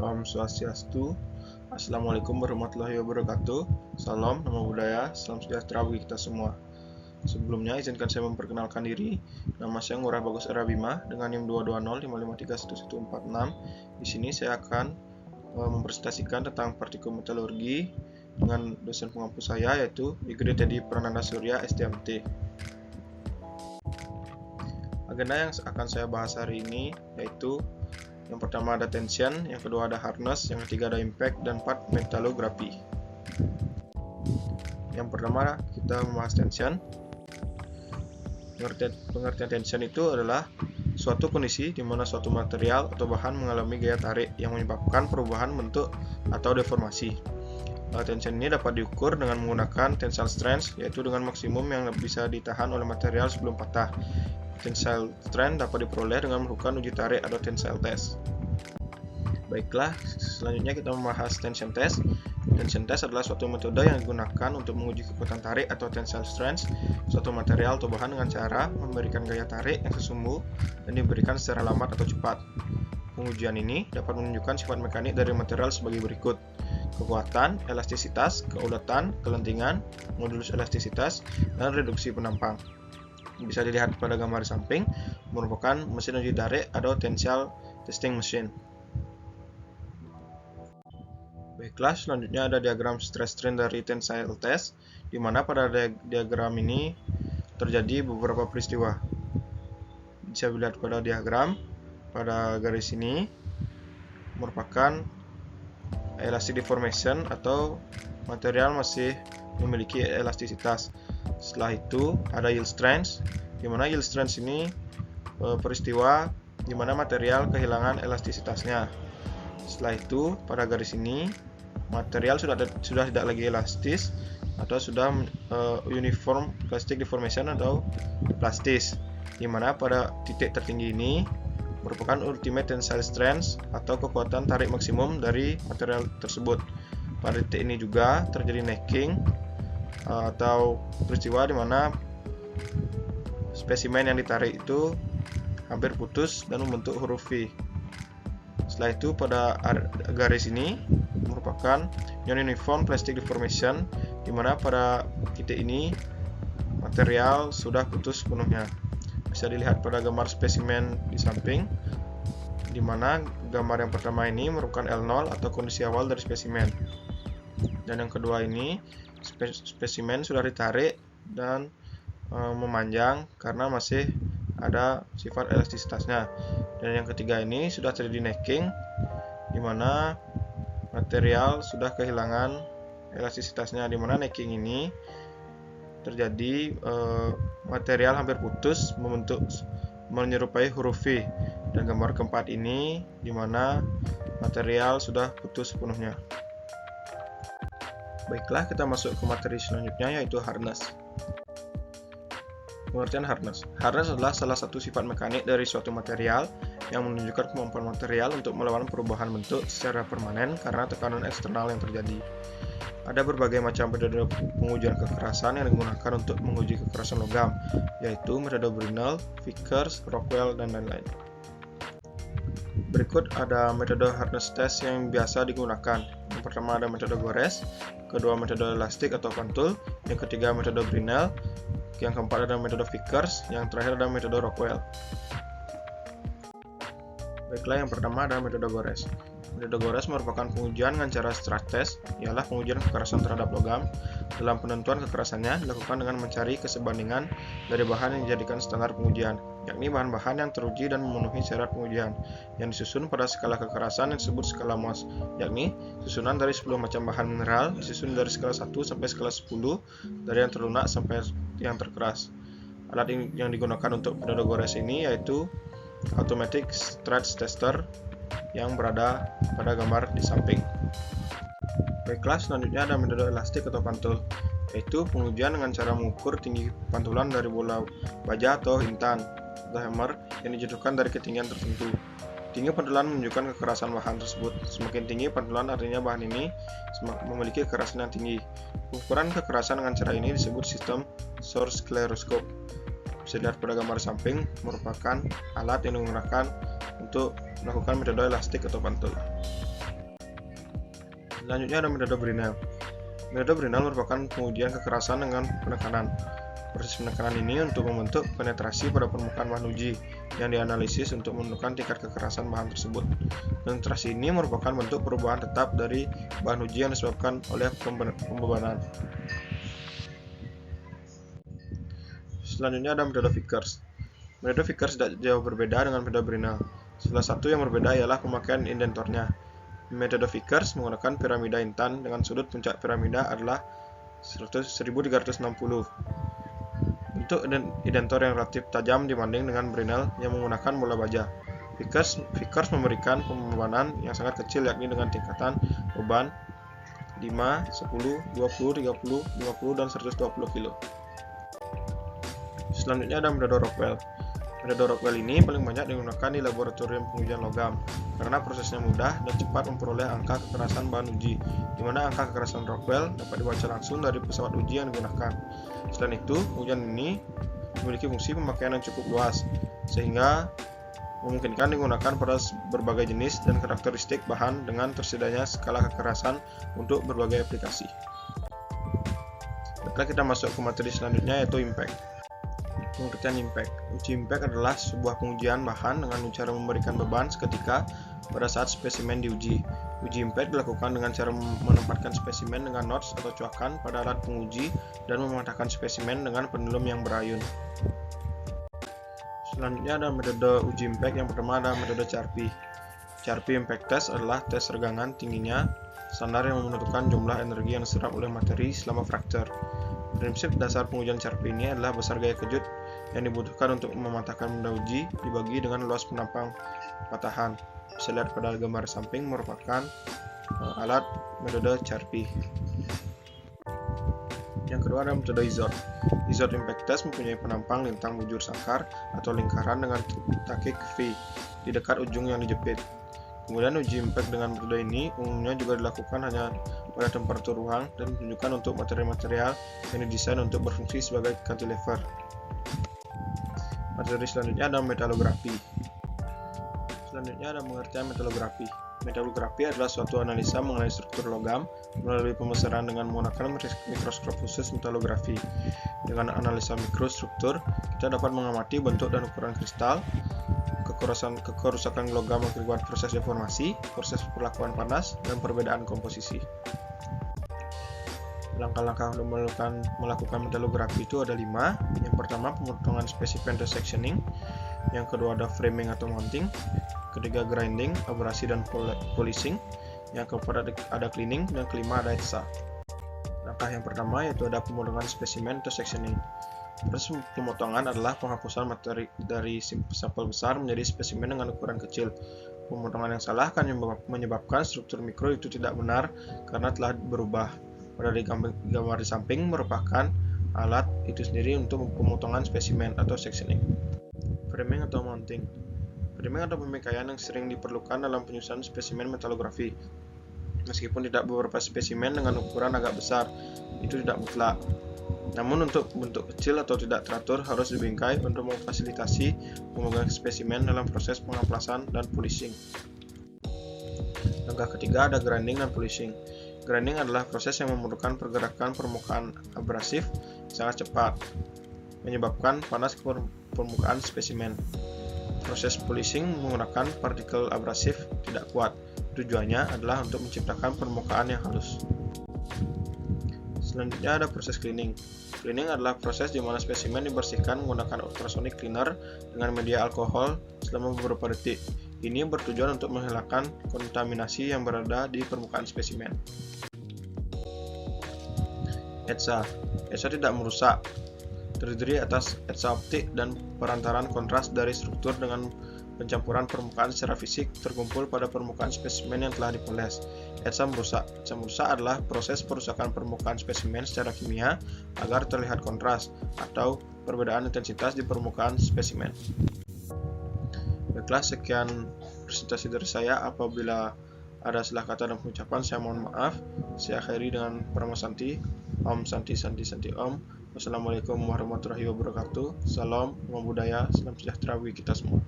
Om Swastiastu. Assalamualaikum warahmatullahi wabarakatuh. Salam, nama budaya, salam sejahtera bagi kita semua. Sebelumnya izinkan saya memperkenalkan diri. Nama saya Ngurah Bagus Era Bima dengan NIM 22055311146. Di sini saya akan mempresentasikan tentang partikel metalurgi dengan dosen pengampu saya yaitu Igede Teddy Prananda Surya STMT. Agenda yang akan saya bahas hari ini yaitu yang pertama ada tension, yang kedua ada hardness, yang ketiga ada impact, dan empat metalografi. Yang pertama kita membahas tension. Pengertian tension itu adalah suatu kondisi di mana suatu material atau bahan mengalami gaya tarik yang menyebabkan perubahan bentuk atau deformasi. Tension ini dapat diukur dengan menggunakan tensile strength, yaitu dengan maksimum yang bisa ditahan oleh material sebelum patah. Tensile strength dapat diperoleh dengan melakukan uji tarik atau tensile test. Baiklah, selanjutnya kita membahas tension test. Tension test adalah suatu metode yang digunakan untuk menguji kekuatan tarik atau tensile strength suatu material atau bahan dengan cara memberikan gaya tarik yang sesungguh dan diberikan secara lambat atau cepat. Pengujian ini dapat menunjukkan sifat mekanik dari material sebagai berikut: kekuatan, elastisitas, keulatan, kelentingan, modulus elastisitas, dan reduksi penampang. Bisa dilihat pada gambar di samping, merupakan mesin uji tarik atau tensile testing machine. Baiklah, selanjutnya ada diagram stress strain dari tensile test, di mana pada diagram ini terjadi beberapa peristiwa. Bisa dilihat pada diagram, pada garis ini merupakan elastic deformation atau material masih memiliki elastisitas. Setelah itu ada yield strength, di mana yield strength ini peristiwa di mana material kehilangan elastisitasnya. Setelah itu pada garis ini material sudah tidak lagi elastis atau sudah uniform plastic deformation atau plastis, di mana pada titik tertinggi ini merupakan ultimate tensile strength atau kekuatan tarik maksimum dari material tersebut. Pada titik ini juga terjadi necking atau peristiwa di mana spesimen yang ditarik itu hampir putus dan membentuk huruf V. Setelah itu pada garis ini merupakan non-uniform plastic deformation, di mana pada titik ini material sudah putus sepenuhnya. Bisa dilihat pada gambar spesimen di samping, di mana gambar yang pertama ini merupakan L0 atau kondisi awal dari spesimen, dan yang kedua ini spesimen sudah ditarik dan memanjang karena masih ada sifat elastisitasnya, dan yang ketiga ini sudah terjadi necking, di mana material sudah kehilangan elastisitasnya, di mana necking ini terjadi material hampir putus membentuk menyerupai huruf V, dan gambar keempat ini di mana material sudah putus sepenuhnya. Baiklah, kita masuk ke materi selanjutnya yaitu hardness. Pengertian hardness. Hardness adalah salah satu sifat mekanik dari suatu material yang menunjukkan kemampuan material untuk melawan perubahan bentuk secara permanen karena tekanan eksternal yang terjadi. Ada berbagai macam metode pengujian kekerasan yang digunakan untuk menguji kekerasan logam, yaitu metode Brinell, Vickers, Rockwell, dan lain-lain. Berikut ada metode hardness test yang biasa digunakan. Yang pertama ada metode Gores, kedua metode elastik atau pantul, yang ketiga metode Brinell, yang keempat ada metode Vickers, yang terakhir ada metode Rockwell. Baiklah, yang pertama ada metode Gores. Metode Gores merupakan pengujian dengan cara stress test, ialah pengujian kekerasan terhadap logam. Dalam penentuan kekerasannya dilakukan dengan mencari kesebandingan dari bahan yang dijadikan standar pengujian, yakni bahan-bahan yang teruji dan memenuhi syarat pengujian, yang disusun pada skala kekerasan yang disebut skala Mohs, yakni susunan dari 10 macam bahan mineral disusun dari skala 1 sampai skala 10, dari yang terlunak sampai yang terkeras. Alat yang digunakan untuk metode Gores ini yaitu Automatic Stress Tester yang berada pada gambar di samping. Baiklah, selanjutnya ada metode elastik atau pantul, yaitu pengujian dengan cara mengukur tinggi pantulan dari bola baja atau intan atau hammer yang dijatuhkan dari ketinggian tertentu. Tinggi pantulan menunjukkan kekerasan bahan tersebut. Semakin tinggi pantulan artinya bahan ini memiliki kekerasan yang tinggi. Ukuran kekerasan dengan cara ini disebut sistem source scleroscope. Bisa dilihat pada gambar samping, merupakan alat yang digunakan untuk melakukan metode elastik atau pantul. Selanjutnya ada metode Brinell. Metode Brinell merupakan pengujian kekerasan dengan penekanan. Proses penekanan ini untuk membentuk penetrasi pada permukaan bahan uji yang dianalisis untuk menentukan tingkat kekerasan bahan tersebut. Penetrasi ini merupakan bentuk perubahan tetap dari bahan uji yang disebabkan oleh pembebanan. Selanjutnya ada metode Vickers. Metode Vickers tidak jauh berbeda dengan metode Brinell. Salah satu yang berbeda ialah pemakaian indentornya. Metode Vickers menggunakan piramida intan dengan sudut puncak piramida adalah 1360. Bentuk indentor yang relatif tajam dibanding dengan Brinell yang menggunakan bola baja. Vickers memberikan pembebanan yang sangat kecil, yakni dengan tingkatan beban 5, 10, 20, 30, 50, dan 120 kg. Selanjutnya ada metode Rockwell. Metode Rockwell ini paling banyak digunakan di laboratorium pengujian logam karena prosesnya mudah dan cepat memperoleh angka kekerasan bahan uji, di mana angka kekerasan Rockwell dapat dibaca langsung dari pesawat uji yang digunakan. Selain itu, pengujian ini memiliki fungsi pemakaian yang cukup luas, sehingga memungkinkan digunakan pada berbagai jenis dan karakteristik bahan dengan tersedianya skala kekerasan untuk berbagai aplikasi. Baiklah, kita masuk ke materi selanjutnya, yaitu impact. Pengertian impact. Uji impact adalah sebuah pengujian bahan dengan cara memberikan beban seketika pada saat spesimen diuji. Uji impact dilakukan dengan cara menempatkan spesimen dengan notes atau coakan pada alat penguji dan mematahkan spesimen dengan pendulum yang berayun. Selanjutnya ada metode uji impact. Yang pertama ada metode CRP. CRP impact test adalah tes regangan tingginya standar yang menentukan jumlah energi yang diserap oleh materi selama fracture. Prinsip dasar pengujian CRP ini adalah besar gaya kejut yang dibutuhkan untuk mematahkan benda uji dibagi dengan luas penampang patahan. Bisa lihat pada gambar samping merupakan alat metode CRP. Yang kedua ada metode IZOT. IZOT impact test mempunyai penampang lintang bujur sangkar atau lingkaran dengan takik V di dekat ujung yang dijepit. Kemudian uji impact dengan metode ini umumnya juga dilakukan hanya pada temperatur ruang dan ditujukan untuk material-material yang didesain untuk berfungsi sebagai cantilever. Materi selanjutnya ada metalografi. Selanjutnya ada pengertian metalografi. Metalografi adalah suatu analisa mengenai struktur logam melalui pembesaran dengan menggunakan mikroskop khusus metalografi. Dengan analisa mikrostruktur, kita dapat mengamati bentuk dan ukuran kristal, kerusakan logam akibat proses deformasi, proses perlakuan panas, dan perbedaan komposisi. Langkah-langkah untuk melakukan metalografi itu ada 5. Yang pertama, pemotongan spesimen atau sectioning. Yang kedua ada framing atau mounting. Ketiga, grinding, abrasi, dan polishing. Yang keempat ada cleaning, dan kelima ada etsa. Langkah yang pertama yaitu ada pemotongan spesimen atau sectioning. Proses pemotongan adalah penghapusan materi dari sampel besar menjadi spesimen dengan ukuran kecil. Pemotongan yang salah akan menyebabkan struktur mikro itu tidak benar karena telah berubah. Pada gambar di samping merupakan alat itu sendiri untuk pemotongan spesimen atau sectioning. Framing atau mounting. Framing atau pemikaian yang sering diperlukan dalam penyusunan spesimen metalografi. Meskipun tidak beberapa spesimen dengan ukuran agak besar, itu tidak mutlak. Namun untuk bentuk kecil atau tidak teratur harus dibingkai untuk memfasilitasi pemegang spesimen dalam proses pengaplasan dan polishing. Langkah ketiga ada grinding dan polishing. Grinding adalah proses yang memerlukan pergerakan permukaan abrasif sangat cepat, menyebabkan panas ke permukaan spesimen. Proses polishing menggunakan partikel abrasif tidak kuat. Tujuannya adalah untuk menciptakan permukaan yang halus. Selanjutnya ada proses cleaning. Cleaning adalah proses di mana spesimen dibersihkan menggunakan ultrasonic cleaner dengan media alkohol selama beberapa detik. Ini bertujuan untuk menghilangkan kontaminasi yang berada di permukaan spesimen. Etsa. Etsa tidak merusak. Terdiri atas etsa optik dan perantaran kontras dari struktur dengan pencampuran permukaan secara fisik terkumpul pada permukaan spesimen yang telah dipoles. Etsa merusak. Etsa merusak adalah proses perusakan permukaan spesimen secara kimia agar terlihat kontras atau perbedaan intensitas di permukaan spesimen. Baiklah, sekian presentasi dari saya. Apabila ada salah kata dan pengucapan, saya mohon maaf. Saya akhiri dengan Parama Santi. Om Santi Santi Santi Om. Wassalamualaikum warahmatullahi wabarakatuh. Salam, Namo Buddhaya, salam sejahtera bagi kita semua.